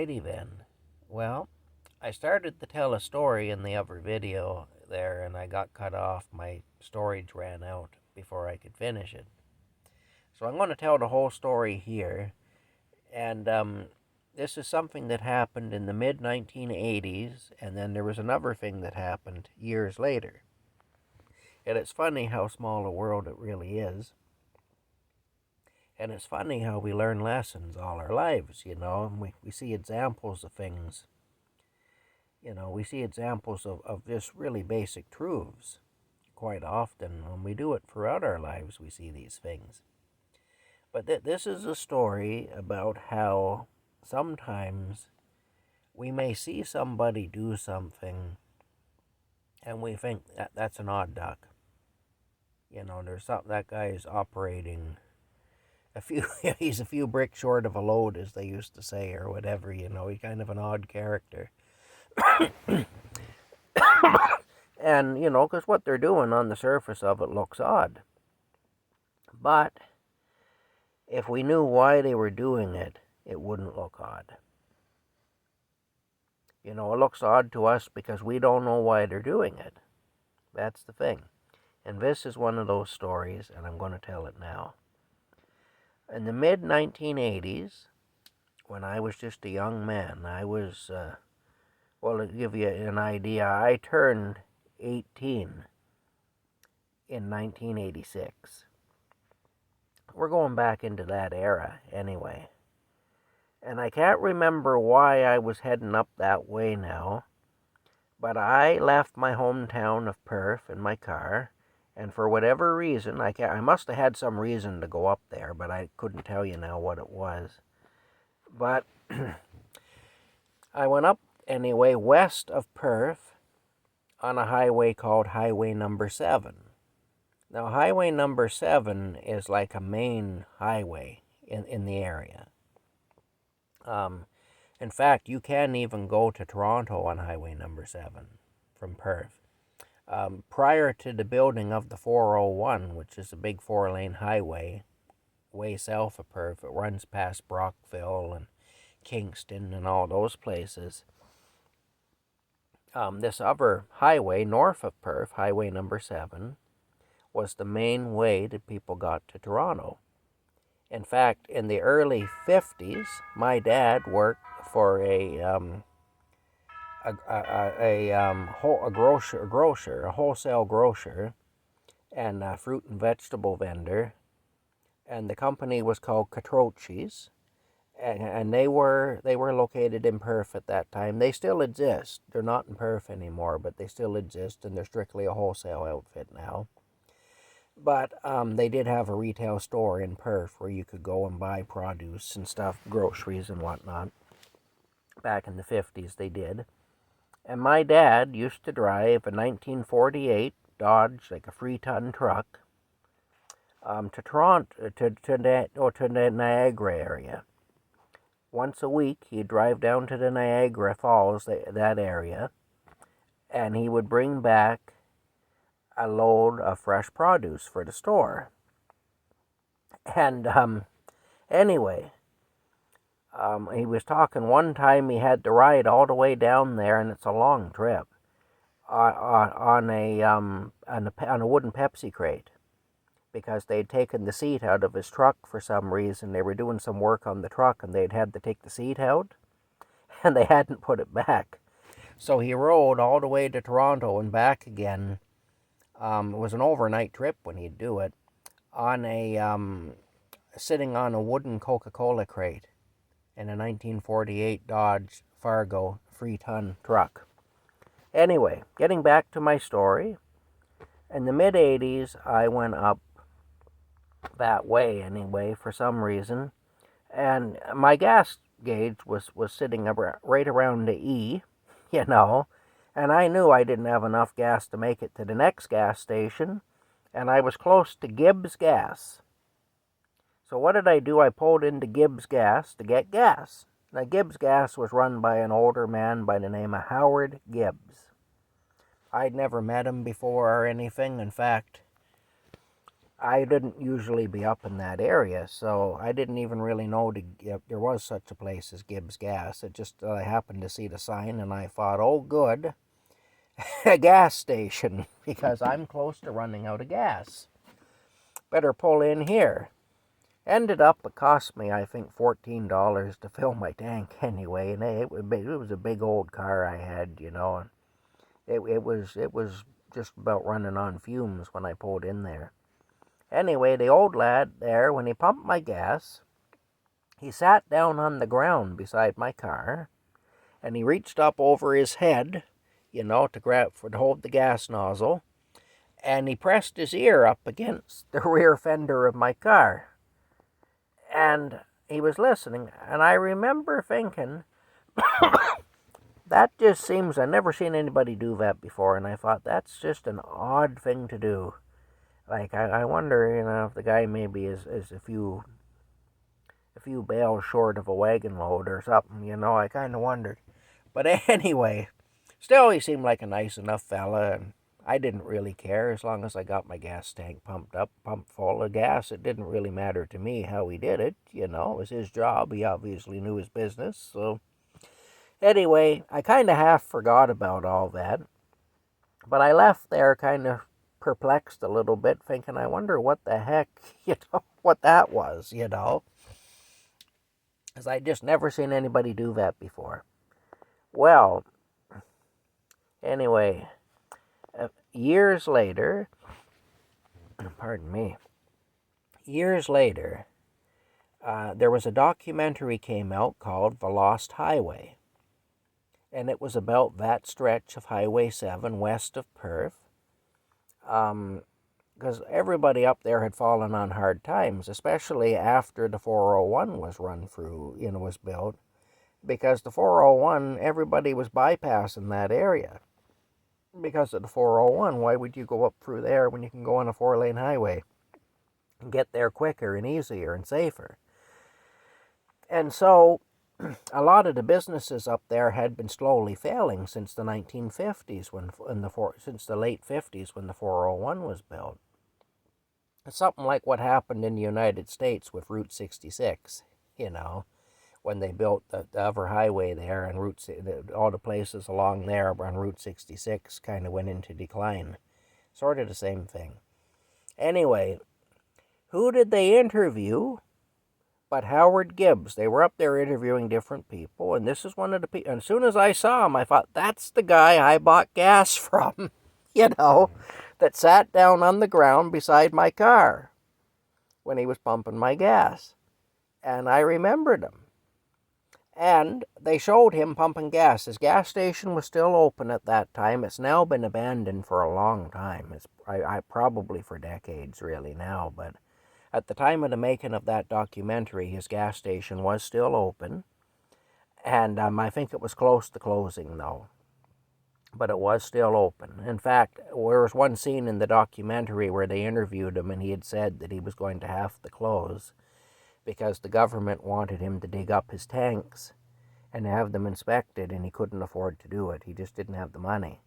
Alrighty then. Well, I started to tell a story in the other video there and I got cut off. My storage ran out before I could finish it. So I'm going to tell the whole story here. And this is something that happened in the mid 1980s, and then there was another thing that happened years later. And it's funny how small a world it really is. And it's funny how we learn lessons all our lives, and we see examples of things. We see examples of just really basic truths. Quite often, when we do it throughout our lives, we see these things. But this is a story about how sometimes we may see somebody do something and we think that's an odd duck. There's something, that guy is operating he's a few bricks short of a load, as they used to say, or whatever. He's kind of an odd character. And, because what they're doing on the surface of it looks odd. But if we knew why they were doing it, it wouldn't look odd. It looks odd to us because we don't know why they're doing it. That's the thing. And this is one of those stories, and I'm going to tell it now. In the mid-1980s, when I was just a young man, I was, to give you an idea, I turned 18 in 1986. We're going back into that era anyway. And I can't remember why I was heading up that way now, but I left my hometown of Perth in my car, and for whatever reason, I must have had some reason to go up there, but I couldn't tell you now what it was. But I went up anyway west of Perth on a highway called Highway Number 7. Now, Highway Number 7 is like a main highway in the area. In fact, you can even go to Toronto on Highway Number 7 from Perth. Prior to the building of the 401, which is a big 4-lane highway way south of Perth, it runs past Brockville and Kingston and all those places. This other highway north of Perth, Highway Number 7, was the main way that people got to Toronto. In fact, in the early 50s, my dad worked for a wholesale grocer, and a fruit and vegetable vendor, and the company was called Catrochi's, and they were located in Perth at that time. They still exist. They're not in Perth anymore, but they still exist, and they're strictly a wholesale outfit now. But they did have a retail store in Perth where you could go and buy produce and stuff, groceries and whatnot. Back in the 50s, they did. And my dad used to drive a 1948 Dodge, like a 3-ton truck, to Toronto, to the Niagara area. Once a week, he'd drive down to the Niagara Falls, that area, and he would bring back a load of fresh produce for the store. And anyway, he was talking one time he had to ride all the way down there, and it's a long trip, on a wooden Pepsi crate, because they'd taken the seat out of his truck for some reason. They were doing some work on the truck, and they'd had to take the seat out, and they hadn't put it back. So he rode all the way to Toronto and back again. It was an overnight trip when he'd do it, on sitting on a wooden Coca-Cola crate in a 1948 Dodge Fargo 3-ton truck. Anyway, getting back to my story, in the mid-80s, I went up that way anyway for some reason, and my gas gauge was sitting right around the E, and I knew I didn't have enough gas to make it to the next gas station, and I was close to Gibbs Gas. So what did I do? I pulled into Gibbs Gas to get gas. Now, Gibbs Gas was run by an older man by the name of Howard Gibbs. I'd never met him before or anything. In fact, I didn't usually be up in that area, so I didn't even really know there was such a place as Gibbs Gas. It just I happened to see the sign, and I thought, oh, good, a gas station, because I'm close to running out of gas. Better pull in here. Ended up, it cost me, I think, $14 to fill my tank anyway, and it was a big old car I had, and it was just about running on fumes when I pulled in there. Anyway, the old lad there, when he pumped my gas, he sat down on the ground beside my car, and he reached up over his head, to hold the gas nozzle, and he pressed his ear up against the rear fender of my car. And he was listening, and I remember thinking, that just seems, I've never seen anybody do that before, and I thought, that's just an odd thing to do. Like, I wonder, if the guy maybe is a few bales short of a wagon load or something, I kind of wondered. But anyway, still, he seemed like a nice enough fella, and I didn't really care as long as I got my gas tank pumped full of gas. It didn't really matter to me how he did it, it was his job. He obviously knew his business, so anyway, I kind of half forgot about all that, but I left there kind of perplexed a little bit, thinking, I wonder what the heck, what that was, because I just never seen anybody do that before. Well, anyway, years later, there was a documentary came out called The Lost Highway, and it was about that stretch of Highway 7 west of Perth, because everybody up there had fallen on hard times, especially after the 401 was run through, was built, because the 401, everybody was bypassing that area. Because of the 401, why would you go up through there when you can go on a 4-lane highway and get there quicker and easier and safer? And so a lot of the businesses up there had been slowly failing since the 1950s, since the late 50s when the 401 was built. It's something like what happened in the United States with Route 66, when they built the other highway there, and all the places along there on Route 66 kind of went into decline. Sort of the same thing. Anyway, who did they interview but Howard Gibbs? They were up there interviewing different people, and this is one of the people. And as soon as I saw him, I thought, that's the guy I bought gas from, that sat down on the ground beside my car when he was pumping my gas. And I remembered him. And they showed him pumping gas. His gas station was still open at that time. It's now been abandoned for a long time. I probably for decades, really, now. But at the time of the making of that documentary, his gas station was still open. And I think it was close to closing, though. But it was still open. In fact, there was one scene in the documentary where they interviewed him, and he had said that he was going to have to close because the government wanted him to dig up his tanks and have them inspected, and he couldn't afford to do it. He just didn't have the money.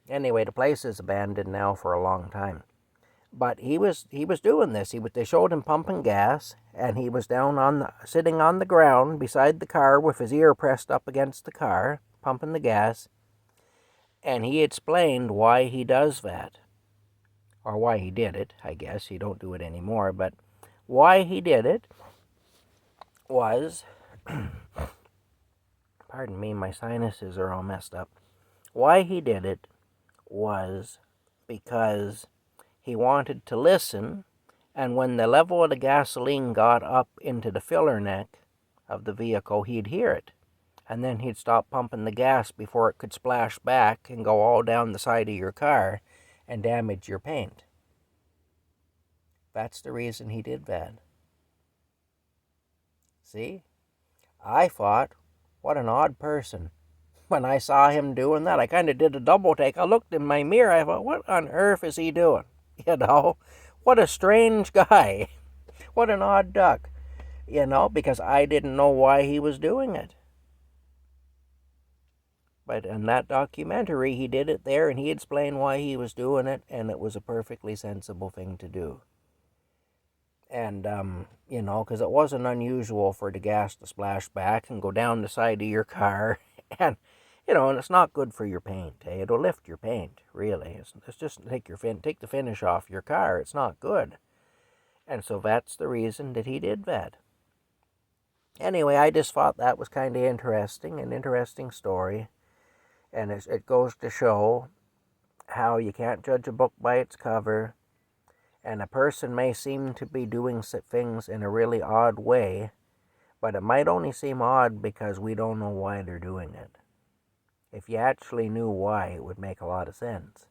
Anyway, the place is abandoned now for a long time. But he was doing this. They showed him pumping gas, and he was sitting on the ground beside the car with his ear pressed up against the car, pumping the gas, and he explained why he does that, or why he did it. I guess he don't do it anymore, but why he did it was, pardon me, my sinuses are all messed up. Why he did it was because he wanted to listen, and when the level of the gasoline got up into the filler neck of the vehicle, he'd hear it. And then he'd stop pumping the gas before it could splash back and go all down the side of your car and damage your paint. That's the reason he did that. See? I thought, what an odd person. When I saw him doing that, I kind of did a double take. I looked in my mirror, I thought, what on earth is he doing? What a strange guy. What an odd duck. Because I didn't know why he was doing it. But in that documentary, he did it there, and he explained why he was doing it, and it was a perfectly sensible thing to do. And, because it wasn't unusual for the gas to splash back and go down the side of your car. And, and it's not good for your paint. It'll lift your paint, really. It's just take the finish off your car. It's not good. And so that's the reason that he did that. Anyway, I just thought that was kind of interesting, an interesting story. And it goes to show how you can't judge a book by its cover. And a person may seem to be doing things in a really odd way, but it might only seem odd because we don't know why they're doing it. If you actually knew why, it would make a lot of sense.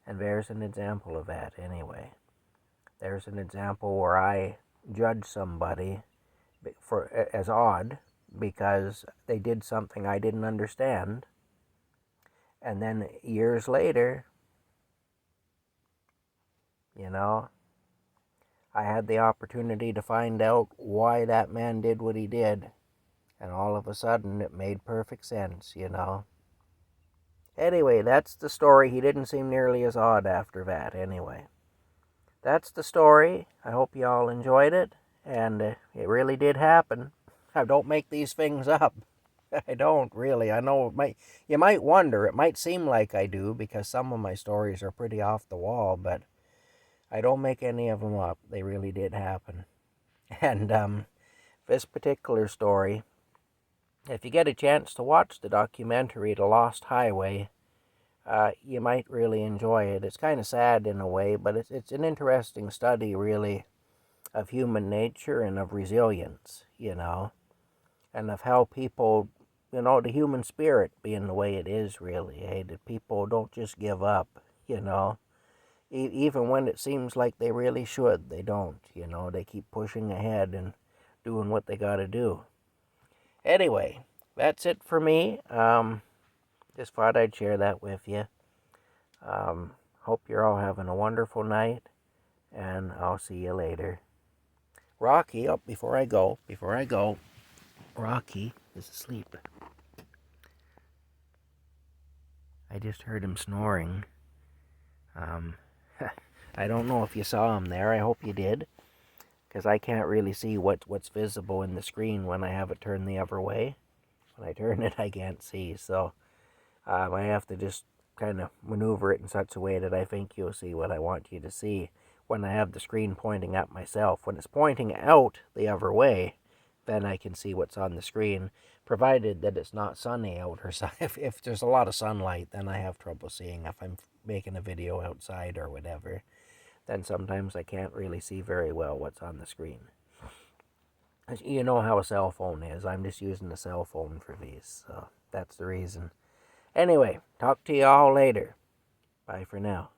And there's an example of that anyway. There's an example where I judge somebody as odd because they did something I didn't understand. And then years later, I had the opportunity to find out why that man did what he did. And all of a sudden, it made perfect sense, Anyway, that's the story. He didn't seem nearly as odd after that, anyway. That's the story. I hope you all enjoyed it. And it really did happen. I don't make these things up. I don't, really. I know you might wonder. It might seem like I do because some of my stories are pretty off the wall, but I don't make any of them up. They really did happen. And this particular story, if you get a chance to watch the documentary, The Lost Highway, you might really enjoy it. It's kind of sad in a way, but it's an interesting study, really, of human nature and of resilience, and of how people, the human spirit being the way it is, really, that people don't just give up, even when it seems like they really should, they don't, they keep pushing ahead and doing what they got to do. Anyway, that's it for me. Just thought I'd share that with you. Hope you're all having a wonderful night, and I'll see you later. Rocky, before I go, Rocky is asleep. I just heard him snoring. I don't know if you saw him there. I hope you did, because I can't really see what's visible in the screen when I have it turned the other way. When I turn it, I can't see, so I have to just kind of maneuver it in such a way that I think you'll see what I want you to see when I have the screen pointing at myself. When it's pointing out the other way, then I can see what's on the screen, provided that it's not sunny out or if there's a lot of sunlight, then I have trouble seeing. If I'm making a video outside or whatever, then sometimes I can't really see very well what's on the screen. You know how a cell phone is. I'm just using a cell phone for these, so that's the reason. Anyway, talk to you all later. Bye for now.